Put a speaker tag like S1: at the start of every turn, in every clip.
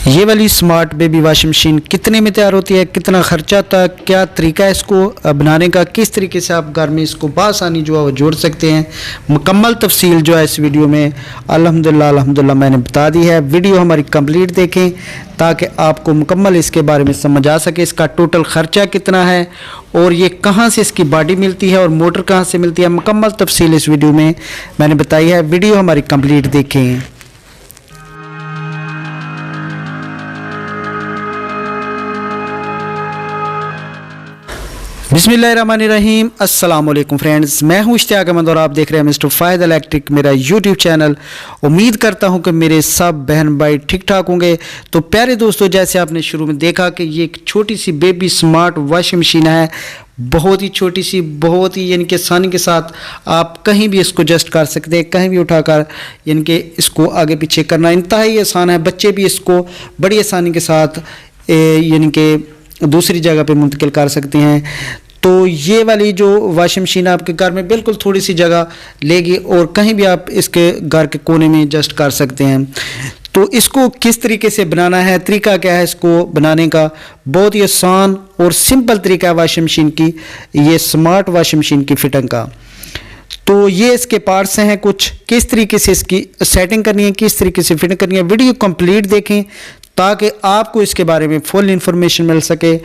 S1: ये वाली smart baby washing machine कितने में तैयार होती है, कितना खर्चा आता है, क्या तरीका है इसको बनाने का, किस तरीके से आप घर में इसको बआसानी जो है वो जोड़ सकते हैं, मुकम्मल तफसील जो है इस वीडियो में अल्हम्दुलिल्लाह मैंने बता दी है। वीडियो हमारी कंप्लीट देखें ताकि आपको मुकम्मल इसके बारे में समझ आ सके। इसका टोटल ख़र्चा कितना है और ये कहाँ से इसकी बॉडी मिलती है और मोटर कहाँ से मिलती है, मुकम्मल तफसील इस वीडियो में मैंने बताई है। वीडियो हमारी कंप्लीट देखें। बिस्मिल्लाहिर्रहमानिर्रहीम, अस्सलाम वालेकुम फ्रेंड्स, मैं हूं इश्तियाक अहमद और आप देख रहे हैं मिस्टर फ़ायद इलेक्ट्रिक, मेरा यूट्यूब चैनल। उम्मीद करता हूं कि मेरे सब बहन भाई ठीक ठाक होंगे। तो प्यारे दोस्तों, जैसे आपने शुरू में देखा कि ये एक छोटी सी बेबी स्मार्ट वॉशिंग मशीन है, बहुत ही छोटी सी, बहुत ही यानी कि आसानी के साथ आप कहीं भी इसको एडजस्ट कर सकते हैं, कहीं भी उठाकर यानी कि इसको आगे पीछे करना इंतहाई आसान है। बच्चे भी इसको बड़ी आसानी के साथ यानी कि दूसरी जगह पे मुंतकिल कर सकते हैं। तो ये वाली जो वॉशिंग मशीन आपके घर में बिल्कुल थोड़ी सी जगह लेगी और कहीं भी आप इसके घर के कोने में एडजस्ट कर सकते हैं। तो इसको किस तरीके से बनाना है, तरीका क्या है इसको बनाने का, बहुत ही आसान और सिंपल तरीका है वॉशिंग मशीन की, ये स्मार्ट वॉशिंग मशीन की फिटिंग का। तो ये इसके पार्ट्स हैं कुछ, किस तरीके से इसकी सेटिंग करनी है, किस तरीके से फिटिंग करनी है। वीडियो कंप्लीट देखें ताकि आपको इसके बारे में फुल इंफॉर्मेशन मिल सके।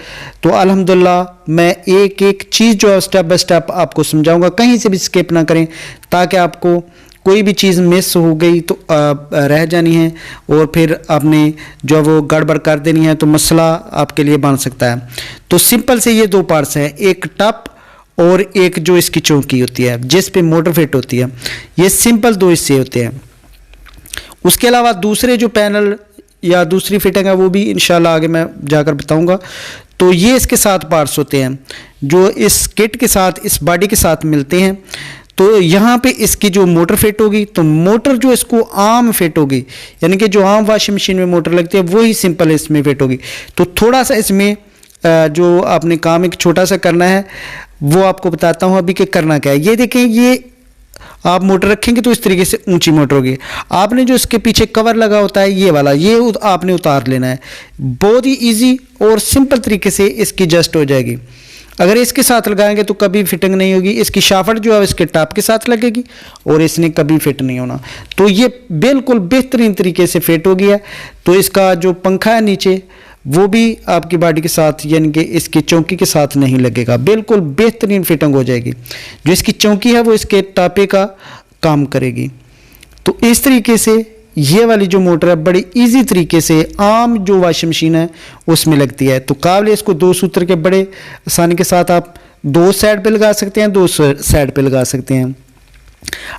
S1: तो अल्हम्दुलिल्लाह मैं एक एक चीज़ जो है स्टेप बाय स्टेप आपको समझाऊंगा, कहीं से भी स्किप ना करें ताकि आपको कोई भी चीज़ मिस हो गई तो रह जानी है और फिर आपने जो वो गड़बड़ कर देनी है तो मसला आपके लिए बन सकता है। तो सिंपल से ये दो पार्ट्स हैं, एक टप और एक जो इसकी चौकी होती है जिस पे मोटर फिट होती है, ये सिंपल दो हिस्से होते हैं। उसके अलावा दूसरे जो पैनल या दूसरी फिटिंग है वो भी इंशाल्लाह आगे मैं जाकर बताऊंगा। तो ये इसके साथ पार्ट्स होते हैं जो इस किट के साथ, इस बॉडी के साथ मिलते हैं। तो यहाँ पे इसकी जो मोटर फिट होगी, तो मोटर जो इसको आम फिट होगी, यानी कि जो आम वॉशिंग मशीन में मोटर लगती है वही सिंपल इसमें फिट होगी। तो थोड़ा सा इसमें जो आपने काम एक छोटा सा करना है वो आपको बताता हूँ अभी कि करना क्या है। ये देखें, ये आप मोटर रखेंगे तो इस तरीके से ऊंची मोटर होगी। आपने जो इसके पीछे कवर लगा होता है ये वाला, ये आपने उतार लेना है। बहुत ही इजी और सिंपल तरीके से इसकी एडजस्ट हो जाएगी। अगर इसके साथ लगाएंगे तो कभी फिटिंग नहीं होगी। इसकी शाफट जो है इसके टॉप के साथ लगेगी और इसने कभी फिट नहीं होना। तो ये बिल्कुल बेहतरीन तरीके से फिट हो गया। तो इसका जो पंखा है नीचे वो भी आपकी बॉडी के साथ यानी कि इसकी चौकी के साथ नहीं लगेगा, बिल्कुल बेहतरीन फिटिंग हो जाएगी। जो इसकी चौकी है वो इसके टापे का काम करेगी। तो इस तरीके से ये वाली जो मोटर है बड़ी इजी तरीके से आम जो वॉशिंग मशीन है उसमें लगती है। तो काबिल इसको दो सूत्र के बड़े आसानी के साथ आप दो साइड पे लगा सकते हैं, दो साइड पे लगा सकते हैं।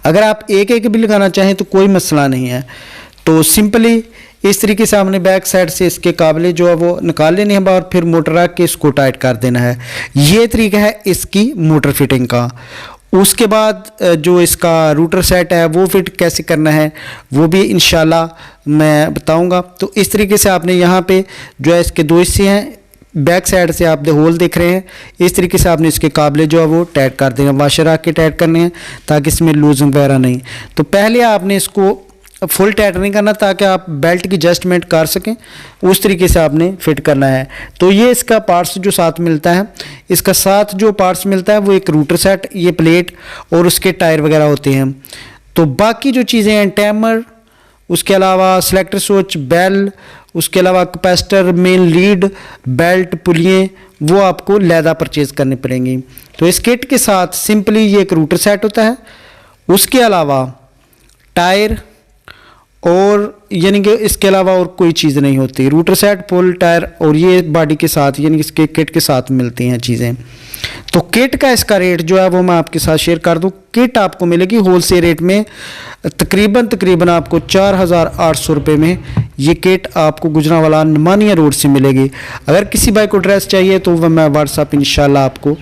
S1: अगर आप एक एक भी लगाना चाहें तो कोई मसला नहीं है। तो सिंपली इस तरीके से आपने बैक साइड से इसके काबले जो है वो निकाल लेने हैं और फिर मोटर रख के इसको टाइट कर देना है। ये तरीका है इसकी मोटर फिटिंग का। उसके बाद जो इसका रूटर सेट है वो फिट कैसे करना है वो भी इंशाल्लाह मैं बताऊंगा। तो इस तरीके से आपने यहाँ पे जो है इसके दो हिस्से हैं, बैक साइड से आप होल देख रहे हैं, इस तरीके से आपने इसके काबले जो है वो टाइट कर देना, वाशर रख के टाइट करने हैं ताकि इसमें लूजिंग वगैरह नहीं। तो पहले आपने इसको फुल टाइट नहीं करना ताकि आप बेल्ट की एडजस्टमेंट कर सकें, उस तरीके से आपने फिट करना है। तो ये इसका पार्ट्स जो साथ मिलता है, इसका साथ जो पार्ट्स मिलता है वो एक रूटर सेट, ये प्लेट और उसके टायर वगैरह होते हैं। तो बाकी जो चीज़ें हैं, टैमर, उसके अलावा सिलेक्टर स्विच, बेल, उसके अलावा कैपेसिटर, मेन लीड, बेल्ट, पुलियाँ, वो आपको लैदा परचेज करनी पड़ेंगी। तो इस किट के साथ सिंपली ये एक रूटर सेट होता है, उसके अलावा टायर और यानी कि इसके अलावा और कोई चीज़ नहीं होती। रूटर सेट, पुल, टायर और ये बॉडी के साथ यानी कि इसके किट के साथ मिलती हैं चीज़ें। तो किट का इसका रेट जो है वो मैं आपके साथ शेयर कर दूं। किट आपको मिलेगी होलसेल रेट में तकरीबन आपको 4800 रुपये में ये किट आपको गुजरांवाला नमानिया रोड से मिलेगी। अगर किसी भाई को ड्रेस चाहिए तो वह मैं व्हाट्सअप इंशाल्लाह आपको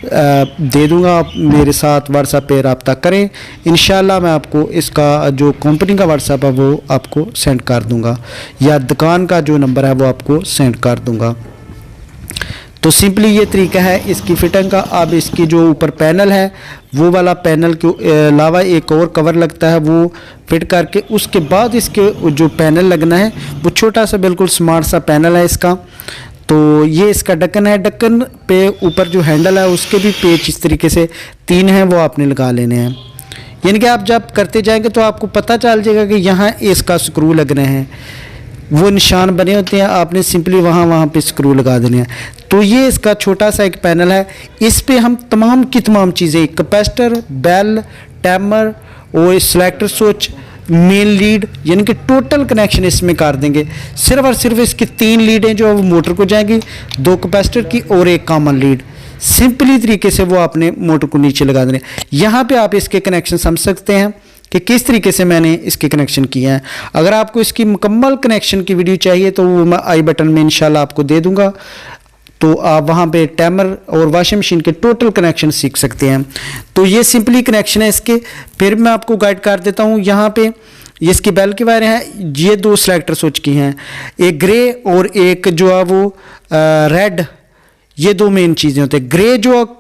S1: दे दूंगा। आप मेरे साथ व्हाट्सएप पे रब्ता करें, इंशाल्लाह मैं आपको इसका जो कंपनी का व्हाट्सएप है वो आपको सेंड कर दूंगा या दुकान का जो नंबर है वो आपको सेंड कर दूंगा। तो सिंपली ये तरीका है इसकी फिटिंग का। अब इसकी जो ऊपर पैनल है वो वाला पैनल के अलावा एक और कवर लगता है, वो फिट करके उसके बाद इसके जो पैनल लगना है वो छोटा सा बिल्कुल स्मार्ट सा पैनल है इसका। तो ये इसका ढक्कन है, ढक्कन पे ऊपर जो हैंडल है उसके भी पेच इस तरीके से 3 हैं, वो आपने लगा लेने हैं। यानी कि आप जब करते जाएंगे तो आपको पता चल जाएगा कि यहाँ इसका स्क्रू लग रहे हैं, वो निशान बने होते हैं, आपने सिंपली वहाँ पे स्क्रू लगा देने हैं। तो ये इसका छोटा सा एक पैनल है, इस पे हम तमाम की तमाम चीज़ें, कैपेसिटर, बेल, टाइमर और सिलेक्टर स्विच, मेन लीड, यानी कि टोटल कनेक्शन इसमें कर देंगे। सिर्फ और सिर्फ इसकी 3 लीडें जो मोटर को जाएंगी, 2 कैपेसिटर की और 1 कॉमन लीड। सिंपली तरीके से वो आपने मोटर को नीचे लगा देने। यहाँ पे आप इसके कनेक्शन समझ सकते हैं कि किस तरीके से मैंने इसके कनेक्शन किए हैं। अगर आपको इसकी मुकम्मल कनेक्शन की वीडियो चाहिए तो वो मैं आई बटन में इंशाल्लाह आपको दे दूंगा, तो आप वहाँ पे टाइमर और वॉशिंग मशीन के टोटल कनेक्शन सीख सकते हैं। तो ये सिंपली कनेक्शन है इसके। फिर मैं आपको गाइड कर देता हूँ। यहाँ पे इसकी बेल की वायर हैं, ये 2 सिलेक्टर स्विच की हैं, एक ग्रे और एक जो है वो रेड। ये 2 मेन चीज़ें होती हैं। ग्रे जो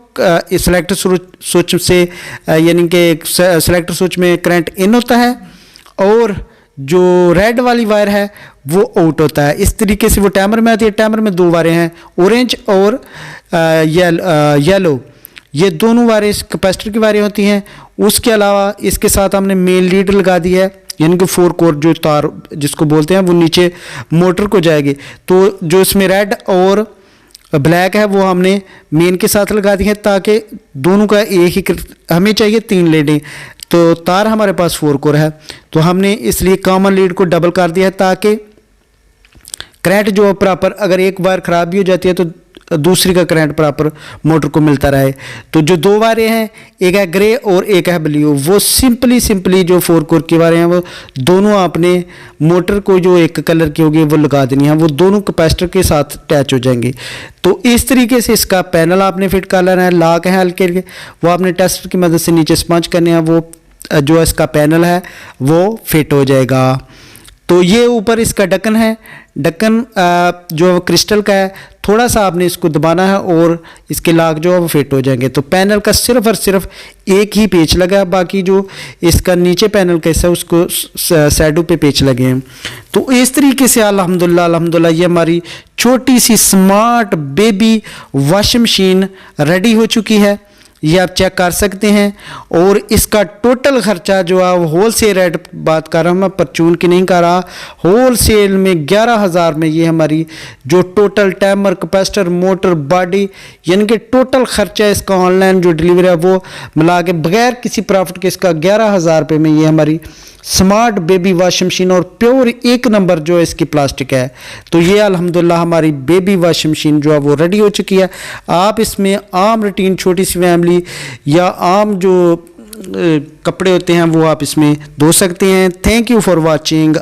S1: सिलेक्टर स्विच से यानी कि सिलेक्टर स्विच में करंट इन होता है, और जो रेड वाली वायर है वो आउट होता है। इस तरीके से वो टाइमर में आती है। टाइमर में 2 वायरें हैं, ऑरेंज और येलो, ये दोनों वायरें इस कैपेसिटर की वायरें होती हैं। उसके अलावा इसके साथ हमने मेन लीड लगा दी है, यानी कि 4 कोर जो तार जिसको बोलते हैं वो नीचे मोटर को जाएगी। तो जो इसमें रेड और ब्लैक है वो हमने मेन के साथ लगा दी है, ताकि दोनों का एक ही, हमें चाहिए 3 लीडें, तो तार हमारे पास 4 कोर है, तो हमने इसलिए कॉमन लीड को डबल कर दिया है, ताकि करंट जो प्रॉपर, अगर एक वायर ख़राब भी हो जाती है तो दूसरी का करंट प्रॉपर मोटर को मिलता रहे। तो जो 2 वायरें हैं, एक है ग्रे और एक है ब्लू, वो सिंपली जो 4 कोर की वायरें हैं वो दोनों आपने मोटर को जो एक कलर की होगी वो लगा देनी है, वो दोनों कैपेसिटर के साथ अटैच हो जाएंगे। तो इस तरीके से इसका पैनल आपने फिट कर लेना है। लॉक है हल्के वो आपने टेस्टर की मदद से नीचे स्पंज करने हैं, वो जो इसका पैनल है वो फिट हो जाएगा। तो ये ऊपर इसका ढक्कन है, ढक्कन जो क्रिस्टल का है, थोड़ा सा आपने इसको दबाना है और इसके लॉक जो है वो फिट हो जाएंगे। तो पैनल का सिर्फ और सिर्फ एक ही पेच लगा है, बाकी जो इसका नीचे पैनल कैसा है उसको साइडों पे पेच लगे हैं। तो इस तरीके से अल्हम्दुलिल्लाह ये हमारी छोटी सी smart baby washing machine ready हो चुकी है। ये आप चेक कर सकते हैं। और इसका टोटल खर्चा जो है होल सेल रेट बात कर रहा हूँ मैं, परचून की नहीं कर रहा, होल सेल में 11,000 में ये हमारी जो total timer, capacitor, motor, body, यानी कि टोटल खर्चा इसका ऑनलाइन जो डिलीवरी है वो मिला के बगैर किसी प्रॉफिट के इसका 11,000 रुपये में ये हमारी स्मार्ट बेबी वॉशिंग मशीन, और प्योर 1 नंबर जो है इसकी प्लास्टिक है। तो ये अल्हम्दुलिल्लाह हमारी बेबी वॉशिंग मशीन जो है वो रेडी हो चुकी है। आप इसमें आम रूटीन छोटी सी फैमिली या आम जो कपड़े होते हैं वो आप इसमें धो सकते हैं। Thank you for watching.